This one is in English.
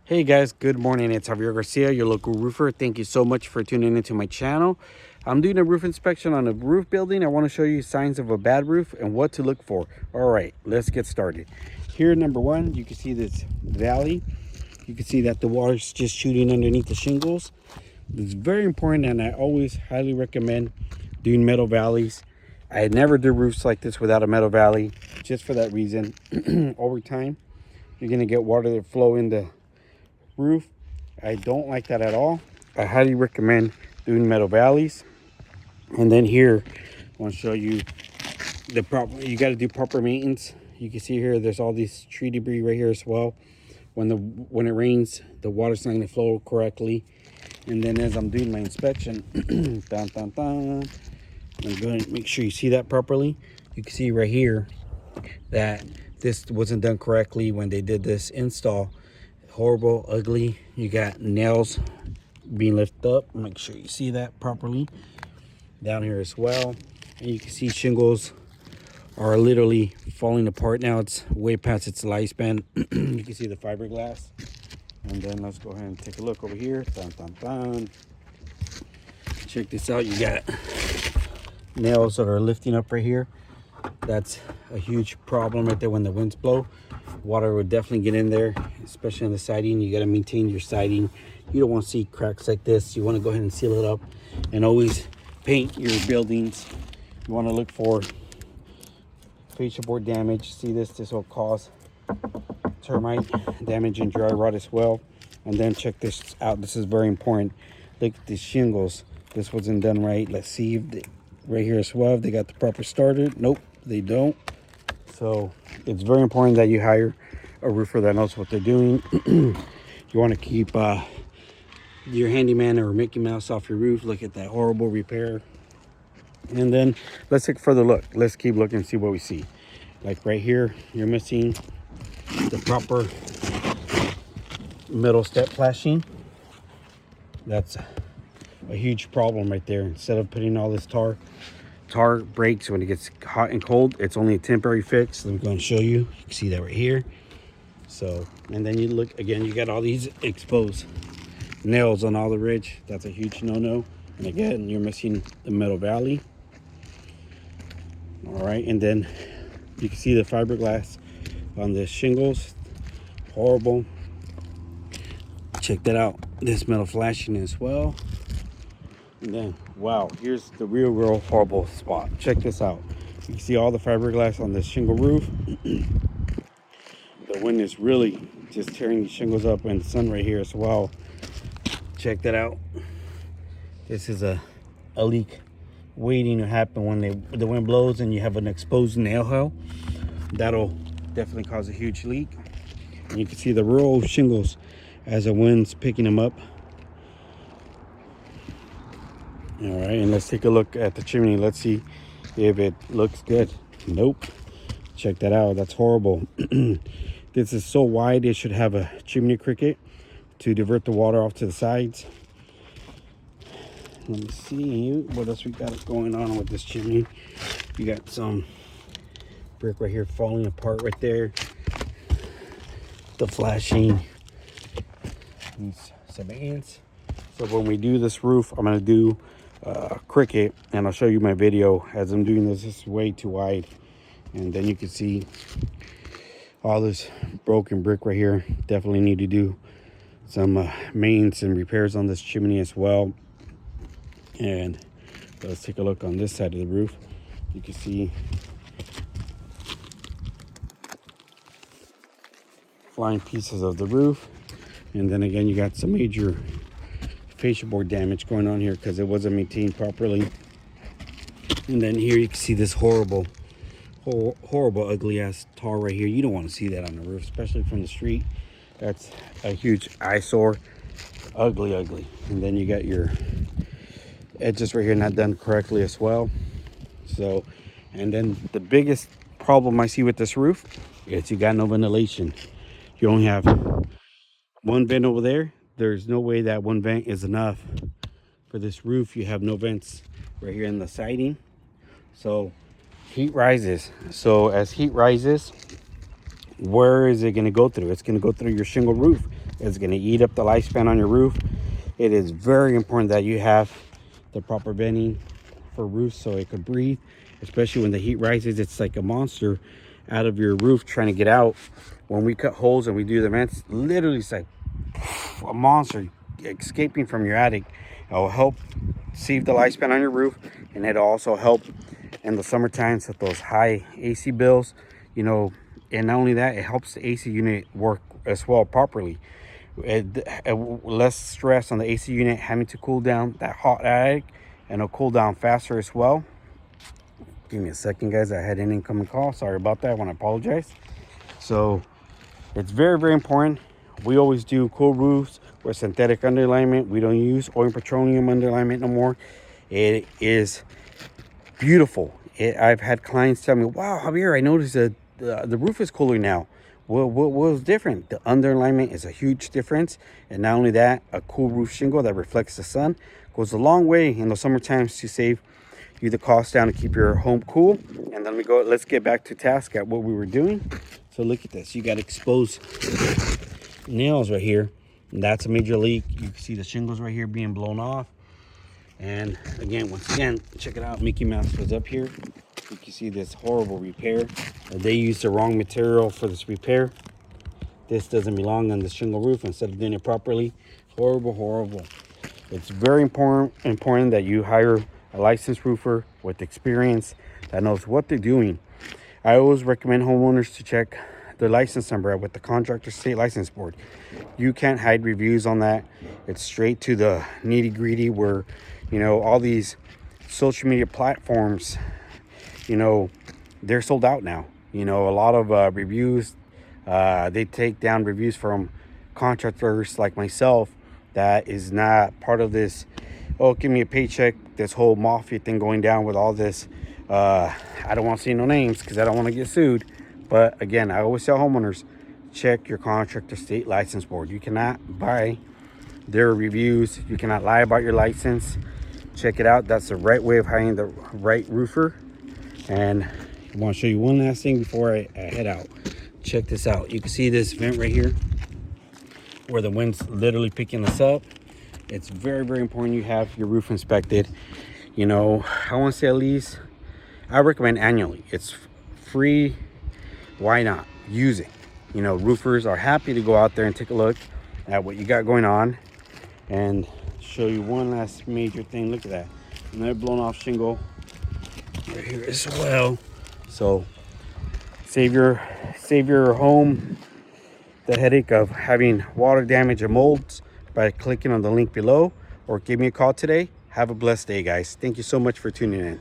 Hey guys, good morning. It's Javier Garcia, your local roofer. Thank you so much for tuning into my channel. I'm doing a roof inspection on a roof building. I want to show you signs of a bad roof and what to look for. All right, let's get started. Here, number one, you can see this valley. You can see that the water's just shooting underneath the shingles. It's very important, and I always highly recommend doing metal valleys. I never do roofs like this without a metal valley, just for that reason. Over time, you're going to get water that flow in the roof. I don't like that at all. I highly recommend doing metal valleys. And then here I want to show you the proper, you got to do proper maintenance. You can see here there's all these tree debris right here as well. When it rains, the water's not going to flow correctly. And then as I'm doing my inspection, I'm going to make sure you see that properly. You can see right here that this wasn't done correctly when they did this install. Horrible, ugly. You got nails being lifted up. Make sure you see that properly. Down here as well. And you can see shingles are literally falling apart now. It's way past its lifespan. You can see the fiberglass. And then let's go ahead and take a look over here. Check this out. You got nails that are lifting up right here. That's a huge problem right there when the winds blow. Water would definitely get in there, especially on the siding. You got to maintain your siding. You don't want to see cracks like this. You want to go ahead and seal it up, and always paint your buildings. You want to look for fascia board damage. See this will cause termite damage and dry rot as well. And then check this out. This is very important. Look at the shingles. This wasn't done right. Let's see if right here as well, if they got the proper starter. Nope, they don't. So it's very important that you hire a roofer that knows what they're doing. You want to keep your handyman or Mickey Mouse off your roof. Look at that horrible repair. And then let's take a further look. Let's keep looking and see what we see. Like right here, you're missing the proper metal step flashing. That's a huge problem right there. Instead of putting all this tar breaks when it gets hot and cold. It's only a temporary fix. I'm going to show you. You can see that right here. So, and then you look again, you got all these exposed nails on all the ridge. That's a huge no-no. And again, you're missing the metal valley. All right, and then you can see the fiberglass on the shingles. Horrible. Check that out. This metal flashing as well. And then, wow, here's the real horrible spot. Check this out. You can see all the fiberglass on this shingle roof. The wind is really just tearing the shingles up, and the sun right here as well. Check that out. This is a leak waiting to happen when the wind blows and you have an exposed nail hole. That'll definitely cause a huge leak. And you can see the real shingles as the wind's picking them up. All right, and let's take a look at the chimney. Let's see if it looks good. Nope. Check that out. That's horrible. This is so wide, it should have a chimney cricket to divert the water off to the sides. Let me see what else we got going on with this chimney. You got some brick right here falling apart right there. The flashing needs some ants. So when we do this roof, I'm going to do cricket, and I'll show you my video as I'm doing this. This is way too wide, and then you can see all this broken brick right here. Definitely need to do some maintenance and repairs on this chimney as well. And let's take a look on this side of the roof. You can see flying pieces of the roof, and then again you got some major fascia board damage going on here because it wasn't maintained properly. And then here you can see this horrible ugly ass tar right here. You don't want to see that on the roof, especially from the street. That's a huge eyesore. Ugly. And then you got your edges right here not done correctly as well. So, and then the biggest problem I see with this roof is you got no ventilation. You only have one vent over there. There's no way that one vent is enough for this roof. You have no vents right here in the siding. So heat rises. So as heat rises, where is it going to go through? It's going to go through your shingle roof. It's going to eat up the lifespan on your roof. It is very important that you have the proper venting for roofs so it could breathe, especially when the heat rises. It's like a monster out of your roof trying to get out. When we cut holes and we do the vents, literally it's like a monster escaping from your attic. It will help save the lifespan on your roof, and it'll also help in the summer times with those high AC bills, you know. And not only that, it helps the AC unit work as well properly. Less stress on the AC unit having to cool down that hot attic, and it'll cool down faster as well. Give me a second, guys. I had an incoming call. Sorry about that. I want to apologize. So it's very, very important. We always do cool roofs with synthetic underlayment. We don't use oil and petroleum underlayment no more. It is beautiful. I've had clients tell me, wow, Javier, I noticed that the roof is cooler now. What was different? The underlayment is a huge difference. And not only that, a cool roof shingle that reflects the sun goes a long way in the summer times to save you the cost down to keep your home cool. And then let's get back to task at what we were doing. So look at this. You got exposed nails right here. And that's a major leak. You can see the shingles right here being blown off. And again, once again, check it out. Mickey Mouse was up here. You can see this horrible repair. They used the wrong material for this repair. This doesn't belong on the shingle roof instead of doing it properly. Horrible, horrible. It's very important that you hire a licensed roofer with experience that knows what they're doing. I always recommend homeowners to check their license number with the Contractor State License Board. You can't hide reviews on that. It's straight to the nitty-gritty where, you know, all these social media platforms, you know, they're sold out now. You know, a lot of reviews, they take down reviews from contractors like myself that is not part of this, oh, give me a paycheck, this whole mafia thing going down with all this. I don't want to see no names because I don't want to get sued. But again, I always tell homeowners, check your Contractor State License Board. You cannot buy their reviews. You cannot lie about your license. Check it out. That's the right way of hiring the right roofer. And I want to show you one last thing before I head out. Check this out. You can see this vent right here where the wind's literally picking this up. It's very, very important you have your roof inspected. You know, I want to say at least, I recommend annually. It's free. Why not? Use it. You know, roofers are happy to go out there and take a look at what you got going on and show you one last major thing. Look at that. Another blown off shingle right here as well. So save your home the headache of having water damage or molds by clicking on the link below, or give me a call today. Have a blessed day, guys. Thank you so much for tuning in.